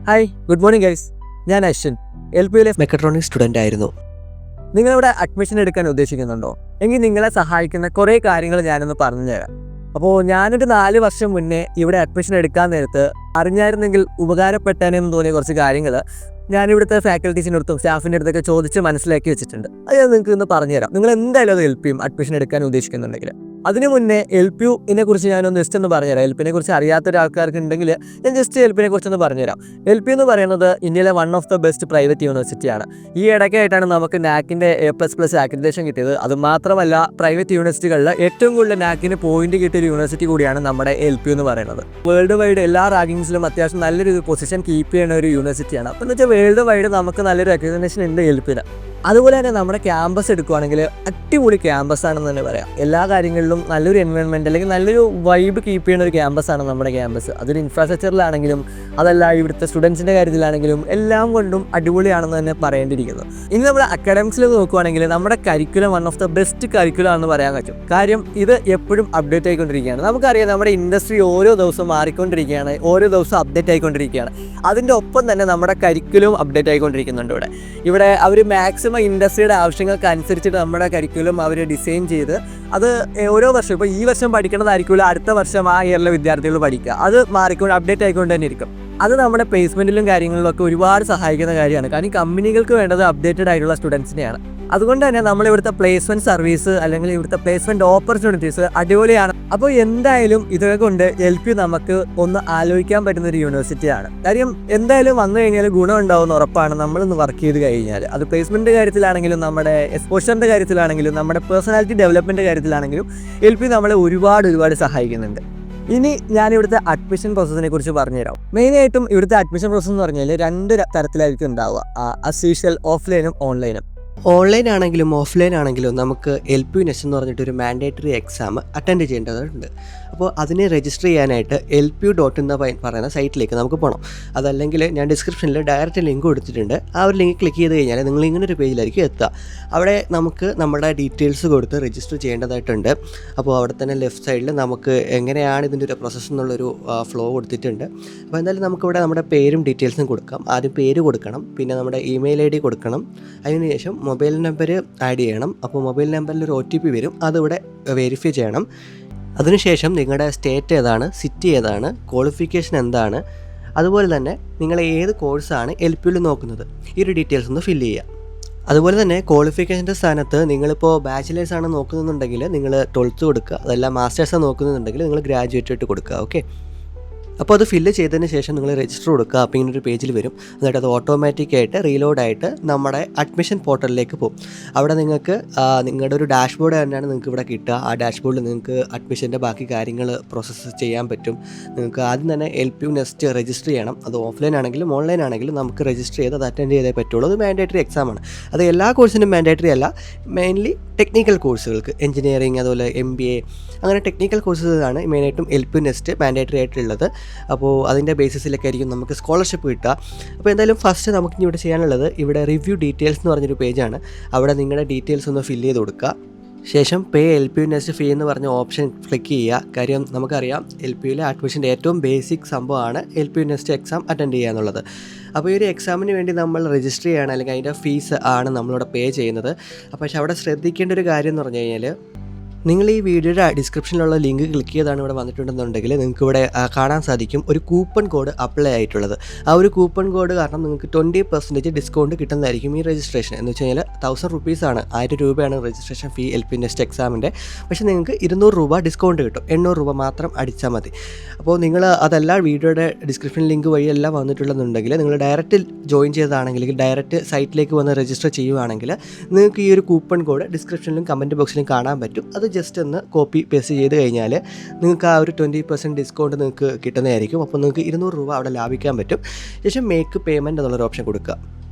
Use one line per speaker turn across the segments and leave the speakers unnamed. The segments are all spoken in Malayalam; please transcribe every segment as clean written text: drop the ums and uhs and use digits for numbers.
Hi, good morning guys. ഞാൻ അശ്വിൻ, LP-യിലെ
മെക്കട്രോണിക് സ്റ്റുഡൻ്റ് ആയിരുന്നു.
നിങ്ങളിവിടെ അഡ്മിഷൻ എടുക്കാൻ ഉദ്ദേശിക്കുന്നുണ്ടോ? എങ്കിൽ നിങ്ങളെ സഹായിക്കുന്ന കുറേ കാര്യങ്ങൾ ഞാനൊന്ന് പറഞ്ഞുതരാം. അപ്പോൾ ഞാനൊരു 4 വർഷം മുന്നേ ഇവിടെ അഡ്മിഷൻ എടുക്കാൻ നേരത്ത് അറിഞ്ഞായിരുന്നെങ്കിൽ ഉപകാരപ്പെട്ടേനെന്ന് തോന്നിയ കുറച്ച് കാര്യങ്ങൾ ഞാനിവിടുത്തെ ഫാക്കൽറ്റീസിൻ്റെ അടുത്തും സ്റ്റാഫിൻ്റെ അടുത്തൊക്കെ ചോദിച്ച് മനസ്സിലാക്കി വെച്ചിട്ടുണ്ട്. അത് ഞാൻ നിങ്ങൾക്ക് ഇന്ന് പറഞ്ഞുതരാം. നിങ്ങൾ എന്തായാലും അത് ഹെൽപ്പ് ചെയ്യും അഡ്മിഷൻ എടുക്കാൻ ഉദ്ദേശിക്കുന്നുണ്ടെങ്കിൽ. അതിനു മുന്നേ LP-നെ കുറിച്ച് ഞാനൊന്ന് ജസ്റ്റ് ഒന്ന് പറഞ്ഞുതരാം. LP-നെ കുറിച്ച് അറിയാത്ത ഒരാൾക്കാർക്ക് ഉണ്ടെങ്കിൽ ഞാൻ ജസ്റ്റ് LP-നെ കുറിച്ചൊന്ന് പറഞ്ഞുതരാം. LP എന്ന് പറയുന്നത് ഇന്ത്യയിലെ one of the best private യൂണിവേഴ്സിറ്റിയാണ്. ഈ ഇടയ്ക്കായിട്ടാണ് നമുക്ക് നാക്കിൻ്റെ A++ ആക്രഡിറ്റേഷൻ കിട്ടിയത്. അത് മാത്രമല്ല, പ്രൈവറ്റ് യൂണിവേഴ്സിറ്റികളിൽ ഏറ്റവും കൂടുതൽ നാക്കിന് പോയിന്റ് കിട്ടിയ ഒരു യൂണിവേഴ്സിറ്റി കൂടിയാണ് നമ്മുടെ LP എന്ന് പറയുന്നത്. വേൾഡ് വൈഡ് എല്ലാ റാങ്കിങ്സിലും അത്യാവശ്യം നല്ലൊരു പൊസിഷൻ കീപ്പ് ചെയ്യുന്ന ഒരു യൂണിവേഴ്സിറ്റിയാണ്. അപ്പോൾ എന്ന് വെച്ചാൽ വേൾഡ് വൈഡ് നമുക്ക് നല്ലൊരു അക്രഡിറ്റേഷൻ ഉണ്ട് LP-ന്. അതുപോലെ തന്നെ നമ്മുടെ ക്യാമ്പസ് എടുക്കുകയാണെങ്കിൽ അടിപൊളി ക്യാമ്പസ് ആണെന്ന് തന്നെ പറയാം. എല്ലാ കാര്യങ്ങളിലും നല്ലൊരു എൻവയോൺമെൻറ്റ് അല്ലെങ്കിൽ നല്ലൊരു വൈബ് കീപ്പ് ചെയ്യുന്ന ഒരു ക്യാമ്പസാണ് നമ്മുടെ ക്യാമ്പസ്. അതൊരു ഇൻഫ്രാസ്ട്രക്ചറിലാണെങ്കിലും അതല്ല ഇവിടുത്തെ സ്റ്റുഡൻസിൻ്റെ കാര്യത്തിലാണെങ്കിലും എല്ലാം കൊണ്ടും അടിപൊളിയാണെന്ന് തന്നെ പറയേണ്ടിയിരിക്കുന്നു. ഇനി നമ്മുടെ അക്കാഡമിക്സിൽ നോക്കുകയാണെങ്കിൽ നമ്മുടെ curriculum one of the best curriculum ആണെന്ന് പറയാൻ പറ്റും. കാര്യം ഇത് എപ്പോഴും അപ്ഡേറ്റ് ആയിക്കൊണ്ടിരിക്കുകയാണ്. നമുക്കറിയാം നമ്മുടെ ഇൻഡസ്ട്രി ഓരോ ദിവസവും മാറിക്കൊണ്ടിരിക്കുകയാണ്, ഓരോ ദിവസവും അപ്ഡേറ്റ് ആയിക്കൊണ്ടിരിക്കുകയാണ്. അതിൻ്റെ ഒപ്പം തന്നെ നമ്മുടെ കരിക്കുലവും അപ്ഡേറ്റ് ആയിക്കൊണ്ടിരിക്കുന്നുണ്ട്. ഇവിടെ അവർ മാക്സിമം ഇൻഡസ്ട്രിയുടെ ആവശ്യങ്ങൾക്ക് അനുസരിച്ചിട്ട് നമ്മുടെ കരിക്കുലം അവർ ഡിസൈൻ ചെയ്ത് അത് ഓരോ വർഷം ഇപ്പോൾ ഈ വർഷം പഠിക്കേണ്ടതായിരിക്കില്ല, അടുത്ത വർഷം ആ ഇയറിലെ വിദ്യാർത്ഥികൾ പഠിക്കുക. അത് മാറിക്കൊണ്ട് അപ്ഡേറ്റ് ആയിക്കൊണ്ട് തന്നെ ഇരിക്കും. അത് നമ്മുടെ പ്ലേസ്മെൻറ്റിലും കാര്യങ്ങളിലൊക്കെ ഒരുപാട് സഹായിക്കുന്ന കാര്യമാണ്. കാരണം കമ്പനികൾക്ക് വേണ്ടത് അപ്ഡേറ്റഡ് ആയിട്ടുള്ള സ്റ്റുഡൻസിനെയാണ്. അതുകൊണ്ട് തന്നെ നമ്മളിവിടുത്തെ പ്ലേസ്മെൻറ്റ് സർവീസ് അല്ലെങ്കിൽ ഇവിടുത്തെ പ്ലേസ്മെൻറ്റ് ഓപ്പർച്യൂണിറ്റീസ് അടിപൊളിയാണ്. അപ്പോൾ എന്തായാലും ഇതൊക്കെ കൊണ്ട് LP നമുക്ക് ഒന്ന് ആലോചിക്കാൻ പറ്റുന്ന ഒരു യൂണിവേഴ്സിറ്റിയാണ്. കാര്യം എന്തായാലും വന്നു കഴിഞ്ഞാൽ ഗുണം ഉണ്ടാവുമെന്ന് ഉറപ്പാണ് നമ്മളൊന്ന് വർക്ക് ചെയ്ത് കഴിഞ്ഞാൽ. അത് പ്ലേസ്മെൻറ്റ് കാര്യത്തിലാണെങ്കിലും നമ്മുടെ എക്സ്പോഷറിൻ്റെ കാര്യത്തിലാണെങ്കിലും നമ്മുടെ പേഴ്സണാലിറ്റി ഡെവലപ്മെൻറ്റ് കാര്യത്തിലാണെങ്കിലും LP നമ്മളെ ഒരുപാട് സഹായിക്കുന്നുണ്ട്. ഇനി ഞാനിവിടുത്തെ അഡ്മിഷൻ പ്രോസസ്സിനെ കുറിച്ച് പറഞ്ഞുതരാം. മെയിനായിട്ടും ഇവിടുത്തെ അഡ്മിഷൻ പ്രോസസ്സ് എന്ന് പറഞ്ഞാൽ 2 തരത്തിലായിരിക്കും ഉണ്ടാവുക. ആസ് യൂഷ്വൽ ഓഫ്ലൈനും ഓൺലൈനും.
ഓൺലൈൻ ആണെങ്കിലും ഓഫ്ലൈൻ ആണെങ്കിലും നമുക്ക് LP-NEST എന്ന് പറഞ്ഞിട്ടൊരു മാൻഡേറ്ററി എക്സാം അറ്റൻഡ് ചെയ്യേണ്ടതുണ്ട്. അപ്പോൾ അതിനെ രജിസ്റ്റർ ചെയ്യാനായിട്ട് LP.in എന്ന് പറയുന്ന സൈറ്റിലേക്ക് നമുക്ക് പോകണം. അതല്ലെങ്കിൽ ഞാൻ ഡിസ്ക്രിപ്ഷനിൽ ഡയറക്റ്റ് ലിങ്ക് കൊടുത്തിട്ടുണ്ട്. ആ ഒരു ലിങ്ക് ക്ലിക്ക് ചെയ്ത് കഴിഞ്ഞാൽ നിങ്ങൾ ഇങ്ങനെ ഒരു പേജിലായിരിക്കും എത്തുക. അവിടെ നമുക്ക് നമ്മുടെ ഡീറ്റെയിൽസ് കൊടുത്ത് രജിസ്റ്റർ ചെയ്യേണ്ടതായിട്ടുണ്ട്. അപ്പോൾ അവിടെ തന്നെ ലെഫ്റ്റ് സൈഡിൽ നമുക്ക് എങ്ങനെയാണ് ഇതിൻ്റെ ഒരു പ്രോസസ്സ് എന്നുള്ളൊരു ഫ്ലോ കൊടുത്തിട്ടുണ്ട്. അപ്പോൾ എന്തായാലും നമുക്കിവിടെ നമ്മുടെ പേരും ഡീറ്റെയിൽസും കൊടുക്കാം. ആദ്യം പേര് കൊടുക്കണം, പിന്നെ നമ്മുടെ ഇമെയിൽ ID കൊടുക്കണം. അതിനുശേഷം മൊബൈൽ നമ്പർ ആഡ് ചെയ്യണം. അപ്പോൾ മൊബൈൽ നമ്പറിൽ ഒരു OTP വരും, അതിവിടെ വെരിഫൈ ചെയ്യണം. അതിനുശേഷം നിങ്ങളുടെ സ്റ്റേറ്റ് ഏതാണ്, സിറ്റി ഏതാണ്, ക്വാളിഫിക്കേഷൻ എന്താണ്, അതുപോലെ തന്നെ നിങ്ങൾ ഏത് കോഴ്സാണ് LP-യിൽ നോക്കുന്നത്, ഈ ഒരു ഡീറ്റെയിൽസ് ഒന്ന് ഫില്ല് ചെയ്യുക. അതുപോലെ തന്നെ ക്വാളിഫിക്കേഷൻ്റെ സ്ഥാനത്ത് നിങ്ങളിപ്പോൾ ബാച്ചിലേഴ്സാണ് നോക്കുന്നുണ്ടെങ്കിൽ നിങ്ങൾ 12th കൊടുക്കുക. അതല്ല മാസ്റ്റേഴ്സാണ് നോക്കുന്നുണ്ടെങ്കിൽ നിങ്ങൾ ഗ്രാജുവേറ്റ് കൊടുക്കുക. ഓക്കെ, അപ്പോൾ അത് ഫില്ല് ചെയ്തതിന് ശേഷം നിങ്ങൾ രജിസ്റ്റർ കൊടുക്കുക. അപ്പോൾ ഇങ്ങനൊരു പേജിൽ വരും. എന്നിട്ട് അത് ഓട്ടോമാറ്റിക്കായിട്ട് റീലോഡായിട്ട് നമ്മുടെ അഡ്മിഷൻ പോർട്ടലിലേക്ക് പോകും. അവിടെ നിങ്ങൾക്ക് നിങ്ങളുടെ ഒരു ഡാഷ്ബോർഡ് തന്നെയാണ് നിങ്ങൾക്ക് ഇവിടെ കിട്ടുക. ആ ഡാഷ്ബോർഡിൽ നിങ്ങൾക്ക് അഡ്മിഷൻ്റെ ബാക്കി കാര്യങ്ങൾ പ്രോസസ്സ് ചെയ്യാൻ പറ്റും. നിങ്ങൾക്ക് ആദ്യം തന്നെ LP-NEST രജിസ്റ്റർ ചെയ്യണം. അത് ഓഫ്ലൈൻ ആണെങ്കിലും ഓൺലൈൻ ആണെങ്കിലും നമുക്ക് രജിസ്റ്റർ ചെയ്ത് അത് അറ്റൻഡ് ചെയ്തേ പറ്റുള്ളൂ. അത് മാൻഡേറ്ററി എക്സാമാണ്. അത് എല്ലാ കോഴ്സിനും മാൻഡേറ്ററി അല്ല, മെയിൻലി ടെക്നിക്കൽ കോഴ്സുകൾക്ക്, എഞ്ചിനീയറിംഗ് അതുപോലെ MBA അങ്ങനെ ടെക്നിക്കൽ കോഴ്സുകളാണ് മെയിനായിട്ടും LP-NEST മാൻഡേറ്ററി ആയിട്ടുള്ളത്. അപ്പോൾ അതിൻ്റെ ബേസിസിലൊക്കെ ആയിരിക്കും നമുക്ക് സ്കോളർഷിപ്പ് കിട്ടുക. അപ്പോൾ എന്തായാലും ഫസ്റ്റ് നമുക്കിനി ഇവിടെ ചെയ്യാനുള്ളത് ഇവിടെ റിവ്യൂ ഡീറ്റെയിൽസ് എന്ന് പറഞ്ഞൊരു പേജാണ്. അവിടെ നിങ്ങളുടെ ഡീറ്റെയിൽസ് ഒന്ന് ഫില്ല് ചെയ്ത് കൊടുക്കുക. ശേഷം പേ LP-NEST ഫീ എന്ന് പറഞ്ഞ ഓപ്ഷൻ ക്ലിക്ക് ചെയ്യുക. കാര്യം നമുക്കറിയാം LP-യിലെ അഡ്മിഷൻ്റെ ഏറ്റവും ബേസിക് സംഭവമാണ് LP-NEST എക്സാം അറ്റൻഡ് ചെയ്യുക എന്നുള്ളത്. അപ്പോൾ ഈ ഒരു എക്സാമിന് വേണ്ടി നമ്മൾ രജിസ്റ്റർ ചെയ്യുകയാണ്, അല്ലെങ്കിൽ അതിൻ്റെ ഫീസ് ആണ് നമ്മളിവിടെ പേ ചെയ്യുന്നത്. അപ്പോൾ പക്ഷേ അവിടെ ശ്രദ്ധിക്കേണ്ട ഒരു കാര്യം എന്ന് പറഞ്ഞു കഴിഞ്ഞാൽ, നിങ്ങൾ ഈ വീഡിയോയുടെ ഡിസ്ക്രിപ്ഷനിലുള്ള ലിങ്ക് ക്ലിക്ക് ചെയ്താണ് ഇവിടെ വന്നിട്ടുണ്ടെന്നുണ്ടെങ്കിൽ നിങ്ങൾക്ക് ഇവിടെ കാണാൻ സാധിക്കും ഒരു കൂപ്പൺ കോഡ് അപ്ലൈ ആയിട്ടുള്ളത്. ആ ഒരു കൂപ്പൺ കോഡ് കാരണം നിങ്ങൾക്ക് 20% ഡിസ്കൗണ്ട് കിട്ടുന്നതായിരിക്കും ഈ രജിസ്ട്രേഷൻ. എന്ന് വെച്ച് കഴിഞ്ഞാൽ 1000 റുപ്പീസാണ്, 1000 രൂപയാണ് രജിസ്ട്രേഷൻ ഫീ LP-NEST എക്സാമിൻ്റെ. പക്ഷേ നിങ്ങൾക്ക് 200 രൂപ ഡിസ്കൗണ്ട് കിട്ടും. 800 രൂപ മാത്രം അടിച്ചാൽ മതി. അപ്പോൾ നിങ്ങൾ അതല്ല വീഡിയോയുടെ ഡിസ്ക്രിപ്ഷൻ ലിങ്ക് വഴിയെല്ലാം വന്നിട്ടുള്ളതെന്നുണ്ടെങ്കിൽ നിങ്ങൾ ഡയറക്റ്റ് ജോയിൻ ചെയ്തതാണെങ്കിൽ ഡയറക്റ്റ് സൈറ്റിലേക്ക് വന്ന് രജിസ്റ്റർ ചെയ്യുകയാണെങ്കിൽ നിങ്ങൾക്ക് ഈ ഒരു കൂപ്പൺ കോഡ് ഡിസ്ക്രിപ്ഷനിലും കമൻറ്റ് ബോക്സിലും കാണാൻ പറ്റും. അത് ജസ്റ്റ് ഒന്ന് കോപ്പി പേസ്റ്റ് ചെയ്ത് കഴിഞ്ഞാൽ നിങ്ങൾക്ക് ആ ഒരു 20% ഡിസ്കൗണ്ട് നിങ്ങൾക്ക് കിട്ടുന്നതായിരിക്കും. അപ്പോൾ നിങ്ങൾക്ക് 200 രൂപ അവിടെ ലാഭിക്കാൻ പറ്റും. ശേഷം മേക്ക് പേയ്മെൻറ്റ് എന്നുള്ളൊരു ഓപ്ഷൻ കൊടുക്കുക.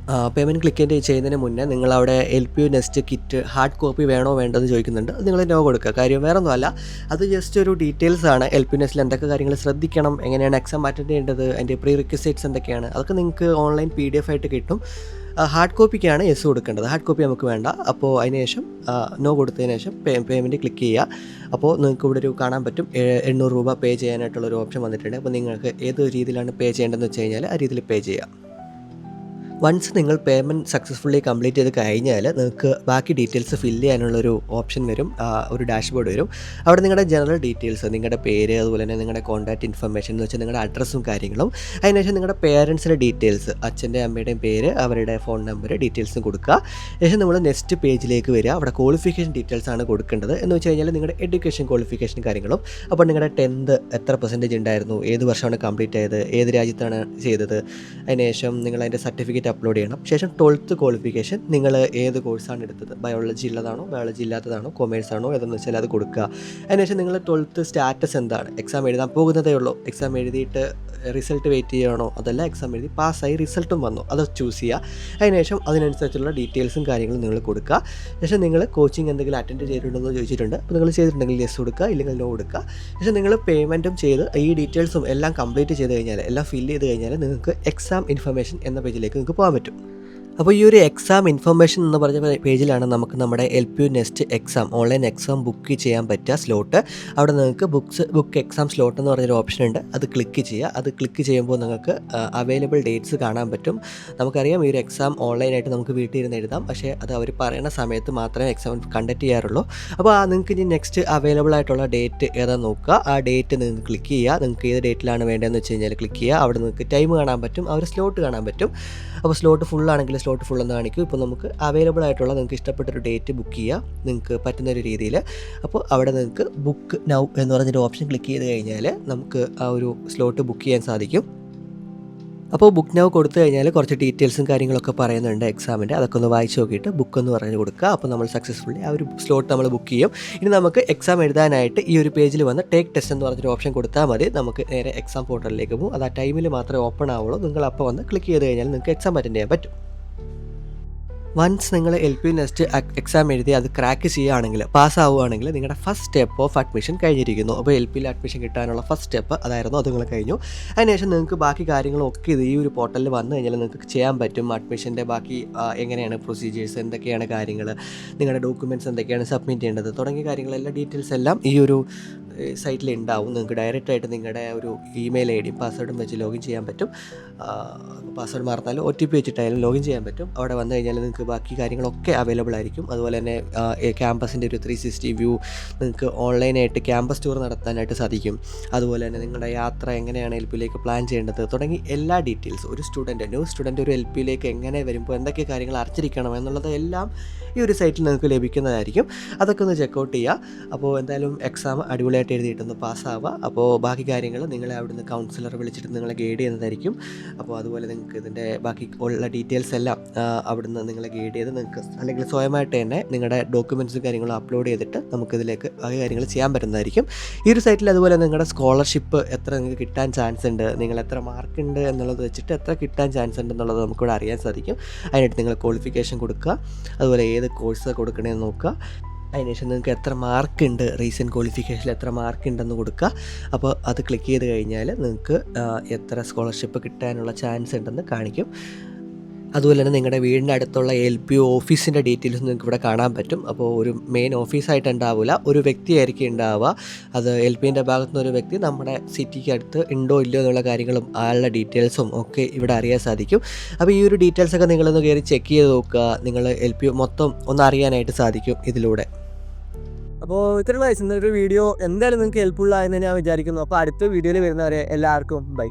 പേയ്മെൻറ്റ് ക്ലിക്ക് ചെയ്യുന്നതിന് മുന്നേ നിങ്ങളവിടെ LPU nest kit hard copy വേണോ വേണ്ടതെന്ന് ചോദിക്കുന്നുണ്ട്. അത് നിങ്ങൾ നോ കൊടുക്കുക. കാര്യം വേറെ ഒന്നുമല്ല, അത് ജസ്റ്റ് ഒരു ഡീറ്റെയിൽസ് ആണ്. LPU നെസ്റ്റിൽ എന്തൊക്കെ കാര്യങ്ങൾ ശ്രദ്ധിക്കണം, എങ്ങനെയാണ് എക്സാം അറ്റൻഡ് ചെയ്യേണ്ടത്, അതിൻ്റെ പ്രീ റിക്വസൈറ്റ്സ് എന്തൊക്കെയാണ്, അതൊക്കെ നിങ്ങൾക്ക് ഓൺലൈൻ PDF ആയിട്ട് കിട്ടും. ഹാർഡ് കോപ്പിക്കാണ് യെസ് കൊടുക്കേണ്ടത്. ഹാർഡ് കോപ്പി നമുക്ക് വേണ്ട. അപ്പോൾ അതിന് ശേഷം നോ കൊടുത്തതിന് ശേഷം പേയ്മെൻറ്റ് ക്ലിക്ക് ചെയ്യുക. അപ്പോൾ നിങ്ങൾക്ക് ഇവിടെ ഒരു കാണാൻ പറ്റും 800 രൂപ പേ ചെയ്യാനായിട്ടുള്ളൊരു ഓപ്ഷൻ വന്നിട്ടുണ്ട്. അപ്പോൾ നിങ്ങൾക്ക് ഏത് രീതിയിലാണ് പേ ചെയ്യേണ്ടതെന്ന് വെച്ച് കഴിഞ്ഞാൽ ആ രീതിയിൽ പേ ചെയ്യാം. വൺസ് നിങ്ങൾ പേയ്മെൻറ്റ് സക്സസ്ഫുള്ളി കംപ്ലീറ്റ് ചെയ്ത് കഴിഞ്ഞാൽ നിങ്ങൾക്ക് ബാക്കി ഡീറ്റെയിൽസ് ഫില്ല് ചെയ്യാനുള്ളൊരു ഓപ്ഷൻ വരും, ഒരു ഡാഷ്ബോർഡ് വരും. അവിടെ നിങ്ങളുടെ ജനറൽ ഡീറ്റെയിൽസ്, നിങ്ങളുടെ പേര്, അതുപോലെ തന്നെ നിങ്ങളുടെ കോൺടാക്റ്റ് ഇൻഫർമേഷൻ എന്ന് വെച്ചാൽ നിങ്ങളുടെ അഡ്രസ്സും കാര്യങ്ങളും, അതിനുശേഷം നിങ്ങളുടെ പേരൻസിൻ്റെ ഡീറ്റെയിൽസ്, അച്ഛൻ്റെ അമ്മയുടെയും പേര്, അവരുടെ ഫോൺ നമ്പർ, ഡീറ്റെയിൽസും കൊടുക്കുക. ശേഷം നമ്മൾ നെക്സ്റ്റ് പേജിലേക്ക് വരിക. അവിടെ ക്വാളിഫിക്കേഷൻ ഡീറ്റെയിൽസ് ആണ് കൊടുക്കേണ്ടത്. എന്ന് വെച്ച് കഴിഞ്ഞാൽ നിങ്ങളുടെ എഡ്യൂക്കേഷൻ ക്വാളിഫിക്കേഷൻ കാര്യങ്ങളും, അപ്പോൾ നിങ്ങളുടെ 10th എത്ര % ഉണ്ടായിരുന്നു, ഏത് വർഷമാണ് കംപ്ലീറ്റ് ചെയ്തത്, ഏത് രാജ്യത്താണ് ചെയ്തത്, അതിനുശേഷം നിങ്ങൾ അതിൻ്റെ സർട്ടിഫിക്കറ്റ് അപ്ലോഡ് ചെയ്യണം. ശേഷം 12th ക്വാളിഫിക്കേഷൻ, നിങ്ങൾ ഏത് കോഴ്സാണ് എടുത്തത്, ബയോളജി ഉള്ളതാണോ ബയോളജി ഇല്ലാത്തതാണോ കൊമേഴ്സ് ആണോ ഏതെന്ന് വെച്ചാൽ അത് കൊടുക്കുക. അതിനുശേഷം നിങ്ങൾ 12th സ്റ്റാറ്റസ് എന്താണ്, എക്സാം എഴുതാൻ പോകുന്നതേ ഉള്ളൂ, എക്സാം എഴുതിയിട്ട് റിസൾട്ട് വെയിറ്റ് ചെയ്യണോ, അതല്ല എക്സാം എഴുതി പാസ്സായി റിസൾട്ടും വന്നു, അത് ചൂസ് ചെയ്യുക. അതിനുശേഷം അതിനനുസരിച്ചുള്ള ഡീറ്റെയിൽസും കാര്യങ്ങളും നിങ്ങൾ കൊടുക്കുക. ശേഷം നിങ്ങൾ കോച്ചിങ് എന്തെങ്കിലും അറ്റൻഡ് ചെയ്തിട്ടുണ്ടെന്ന് ചോദിച്ചിട്ടുണ്ട്. അപ്പോൾ നിങ്ങൾ ചെയ്തിട്ടുണ്ടെങ്കിൽ യെസ് കൊടുക്കുക, ഇല്ലെങ്കിൽ നോ കൊടുക്കുക. ശേഷം നിങ്ങൾ പേയ്മെൻറ്റും ചെയ്ത് ഈ ഡീറ്റെയിൽസും എല്ലാം കംപ്ലീറ്റ് ചെയ്ത് കഴിഞ്ഞാൽ, എല്ലാം ഫില്ല് ചെയ്ത് കഴിഞ്ഞാൽ നിങ്ങൾക്ക് എക്സാം ഇൻഫർമേഷൻ എന്ന പേജിലേക്ക് നിങ്ങൾക്ക് പോകാൻ പറ്റും. അപ്പോൾ ഈ ഒരു എക്സാം ഇൻഫർമേഷൻ എന്ന് പറഞ്ഞ പേജിലാണ് നമുക്ക് നമ്മുടെ LPU nest exam, online exam book ചെയ്യാൻ പറ്റുക സ്ലോട്ട്. അവിടെ നിങ്ങൾക്ക് ബുക്ക് എക്സാം സ്ലോട്ട് എന്ന് പറഞ്ഞൊരു ഓപ്ഷൻ ഉണ്ട്. അത് ക്ലിക്ക് ചെയ്യുക. അത് ക്ലിക്ക് ചെയ്യുമ്പോൾ നിങ്ങൾക്ക് അവൈലബിൾ ഡേറ്റ്സ് കാണാൻ പറ്റും. നമുക്കറിയാം ഈ ഒരു എക്സാം ഓൺലൈനായിട്ട് നമുക്ക് വീട്ടിൽ ഇരുന്ന് എഴുതാം, പക്ഷേ അത് അവർ പറയുന്ന സമയത്ത് മാത്രമേ എക്സാം കണ്ടക്ട് ചെയ്യാറുള്ളൂ. അപ്പോൾ നിങ്ങൾക്ക് ഇനി നെക്സ്റ്റ് അവൈലബിൾ ആയിട്ടുള്ള ഡേറ്റ് ഏതാ നോക്കുക. ആ ഡേറ്റ് നിങ്ങൾക്ക് ക്ലിക്ക് ചെയ്യുക. നിങ്ങൾക്ക് ഏത് ഡേറ്റിലാണ് വേണ്ടതെന്ന് വെച്ച് കഴിഞ്ഞാൽ ക്ലിക്ക് ചെയ്യുക. അവിടെ നിങ്ങൾക്ക് ടൈം കാണാൻ പറ്റും, അവർ സ്ലോട്ട് കാണാൻ പറ്റും. അപ്പോൾ സ്ലോട്ട് ഫുള്ളാണെങ്കിൽ സ്ലോട്ട് ഫുൾ എന്ന് കാണിക്കും. ഇപ്പോൾ നമുക്ക് അവൈലബിൾ ആയിട്ടുള്ള നിങ്ങൾക്ക് ഇഷ്ടപ്പെട്ടൊരു ഡേറ്റ് ബുക്ക് ചെയ്യുക നിങ്ങൾക്ക് പറ്റുന്നൊരു രീതിയിൽ. അപ്പോൾ അവിടെ നിങ്ങൾക്ക് ബുക്ക് നൗ എന്ന് പറഞ്ഞൊരു ഓപ്ഷൻ ക്ലിക്ക് ചെയ്ത് കഴിഞ്ഞാൽ നമുക്ക് ആ ഒരു സ്ലോട്ട് ബുക്ക് ചെയ്യാൻ സാധിക്കും. അപ്പോൾ ബുക്ക് നൗ കൊടുത്തു കഴിഞ്ഞാൽ കുറച്ച് ഡീറ്റെയിൽസും കാര്യങ്ങളൊക്കെ പറയുന്നുണ്ട് എക്സാമിൻ്റെ. അതൊക്കെ ഒന്ന് വായിച്ച് നോക്കിയിട്ട് ബുക്ക് എന്ന് പറഞ്ഞ് കൊടുക്കുക. അപ്പോൾ നമ്മൾ സക്സസ്ഫുള്ളി ആ ഒരു സ്ലോട്ട് നമ്മൾ ബുക്ക് ചെയ്യും. ഇനി നമുക്ക് എക്സാം എഴുതാനായിട്ട് ഈ ഒരു പേജിൽ വന്ന് ടേക്ക് ടെസ്റ്റ് എന്ന് പറഞ്ഞൊരു ഓപ്ഷൻ കൊടുത്താൽ മതി. നമുക്ക് നേരെ എക്സാം പോർട്ടലിലേക്ക് പോകും. അത് ആ ടൈമിൽ മാത്രമേ ഓപ്പൺ ആവുള്ളൂ. നിങ്ങൾ അപ്പോൾ വന്ന് ക്ലിക്ക് ചെയ്ത് കഴിഞ്ഞാൽ നിങ്ങൾക്ക് എക്സാം അറ്റൻഡ് ചെയ്യാൻ പറ്റും. വൺസ് നിങ്ങൾ LPU നെസ്റ്റ് എക്സാം എഴുതി അത് ക്രാക്ക് ചെയ്യുകയാണെങ്കിൽ, പാസ്സാവുകയാണെങ്കിൽ നിങ്ങളുടെ ഫസ്റ്റ് സ്റ്റെപ്പ് ഓഫ് അഡ്മിഷൻ കഴിഞ്ഞിരിക്കുന്നു. അപ്പോൾ LPUയിൽ അഡ്മിഷൻ കിട്ടാനുള്ള ഫസ്റ്റ് സ്റ്റെപ്പ് അതായിരുന്നു, അത് നിങ്ങൾ കഴിഞ്ഞു. അതിനുശേഷം നിങ്ങൾക്ക് ബാക്കി കാര്യങ്ങളൊക്കെ ഇത് ഈ ഒരു പോർട്ടലിൽ വന്നു കഴിഞ്ഞാൽ നിങ്ങൾക്ക് ചെയ്യാൻ പറ്റും. അഡ്മിഷൻ്റെ ബാക്കി എങ്ങനെയാണ് പ്രൊസീജിയേഴ്സ്, എന്തൊക്കെയാണ് കാര്യങ്ങൾ, നിങ്ങളുടെ ഡോക്യുമെൻറ്റ്സ് എന്തൊക്കെയാണ് സബ്മിറ്റ് ചെയ്യേണ്ടത് തുടങ്ങിയ കാര്യങ്ങളെല്ലാം ഡീറ്റെയിൽസ് എല്ലാം ഈ ഒരു സൈറ്റിൽ ഉണ്ടാവും. നിങ്ങൾക്ക് ഡയറക്റ്റായിട്ട് നിങ്ങളുടെ ഒരു ഇമെയിൽ ID പാസ്വേഡും വെച്ച് ലോഗിൻ ചെയ്യാൻ പറ്റും. പാസ്വേഡ് മറന്നാലും OTP വെച്ചിട്ടായാലും ലോഗിൻ ചെയ്യാൻ പറ്റും. അവിടെ വന്നു കഴിഞ്ഞാൽ നിങ്ങൾക്ക് ബാക്കി കാര്യങ്ങളൊക്കെ അവൈലബിൾ ആയിരിക്കും. അതുപോലെ തന്നെ ക്യാമ്പസിൻ്റെ ഒരു 360 വ്യൂ, നിങ്ങൾക്ക് ഓൺലൈനായിട്ട് ക്യാമ്പസ് ടൂർ നടത്താനായിട്ട് സാധിക്കും. അതുപോലെ തന്നെ നിങ്ങളുടെ യാത്ര എങ്ങനെയാണ് LPUയിലേക്ക് പ്ലാൻ ചെയ്യേണ്ടത് തുടങ്ങി എല്ലാ ഡീറ്റെയിൽസും, ഒരു ന്യൂ സ്റ്റുഡൻറ്റ് ഒരു LPUയിലേക്ക് എങ്ങനെ വരുമ്പോൾ എന്തൊക്കെ കാര്യങ്ങൾ അറിഞ്ഞിരിക്കണം എന്നുള്ളത് എല്ലാം ഈ ഒരു സൈറ്റിൽ നിങ്ങൾക്ക് ലഭിക്കുന്നതായിരിക്കും. അതൊക്കെ ഒന്ന് ചെക്കൗട്ട് ചെയ്യുക. അപ്പോൾ എന്തായാലും എക്സാം അടിപൊളിയായിട്ട് എഴുതിയിട്ടൊന്ന് പാസ്സാവുക. അപ്പോൾ ബാക്കി കാര്യങ്ങൾ നിങ്ങളെ അവിടുന്ന് കൗൺസിലർ വിളിച്ചിട്ട് നിങ്ങളെ ഗൈഡ് ചെയ്യുന്നതായിരിക്കും. അപ്പോൾ അതുപോലെ നിങ്ങൾക്ക് ഇതിൻ്റെ ബാക്കി ഉള്ള ഡീറ്റെയിൽസ് എല്ലാം അവിടുന്ന് നിങ്ങളെ ഗൈഡ് ചെയ്ത് നിങ്ങൾക്ക് അല്ലെങ്കിൽ സ്വയമായിട്ട് തന്നെ നിങ്ങളുടെ ഡോക്യുമെൻറ്റ്സും കാര്യങ്ങളും അപ്ലോഡ് ചെയ്തിട്ട് നമുക്കിതിലേക്ക് ബാക്കി കാര്യങ്ങൾ ചെയ്യാൻ പറ്റുന്നതായിരിക്കും. ഈ ഒരു സൈറ്റിൽ അതുപോലെ നിങ്ങളുടെ സ്കോളർഷിപ്പ് എത്ര നിങ്ങൾക്ക് കിട്ടാൻ ചാൻസ് ഉണ്ട്, നിങ്ങൾ എത്ര മാർക്ക് ഉണ്ട് എന്നുള്ളത് വെച്ചിട്ട് എത്ര കിട്ടാൻ ചാൻസ് ഉണ്ട് എന്നുള്ളത് നമുക്കിവിടെ അറിയാൻ സാധിക്കും. അതിനായിട്ട് നിങ്ങൾ ക്വാളിഫിക്കേഷൻ കൊടുക്കുക, അതുപോലെ ഏത് കോഴ്സ് കൊടുക്കണമെന്ന് നോക്കുക. അതിനുശേഷം നിങ്ങൾക്ക് എത്ര മാർക്ക് ഉണ്ട്, റീസെൻറ്റ് ക്വാളിഫിക്കേഷനിൽ എത്ര മാർക്ക് ഉണ്ടെന്ന് കൊടുക്കുക. അപ്പോൾ അത് ക്ലിക്ക് ചെയ്ത് കഴിഞ്ഞാൽ നിങ്ങൾക്ക് എത്ര സ്കോളർഷിപ്പ് കിട്ടാനുള്ള ചാൻസ് ഉണ്ടെന്ന് കാണിക്കും. അതുപോലെ തന്നെ നിങ്ങളുടെ വീടിൻ്റെ അടുത്തുള്ള LPU ഓഫീസിൻ്റെ ഡീറ്റെയിൽസ് നിങ്ങൾക്ക് ഇവിടെ കാണാൻ പറ്റും. അപ്പോൾ ഒരു മെയിൻ ഓഫീസായിട്ട് ഉണ്ടാവില്ല, ഒരു വ്യക്തിയായിരിക്കും ഉണ്ടാവുക. അത് LPUവിൻ്റെ ഭാഗത്തു നിന്ന് ഒരു വ്യക്തി നമ്മുടെ സിറ്റിക്ക് അടുത്ത് ഉണ്ടോ ഇല്ലയോ എന്നുള്ള കാര്യങ്ങളും ആളുടെ ഡീറ്റെയിൽസും ഒക്കെ ഇവിടെ അറിയാൻ സാധിക്കും. അപ്പോൾ ഈ ഒരു ഡീറ്റെയിൽസൊക്കെ നിങ്ങളൊന്ന് കയറി ചെക്ക് ചെയ്ത് നോക്കുക. നിങ്ങൾ LPU മൊത്തം ഒന്ന് അറിയാനായിട്ട് സാധിക്കും ഇതിലൂടെ.
അപ്പോൾ ഇത്രയുള്ള ഇന്നൊരു വീഡിയോ എന്തായാലും നിങ്ങൾക്ക് ഹെൽപ്ഫുൾ ആയെന്ന് ഞാൻ വിചാരിക്കുന്നു. അപ്പോൾ അടുത്ത വീഡിയോയിൽ വരുന്നവരെ എല്ലാവർക്കും ബൈ.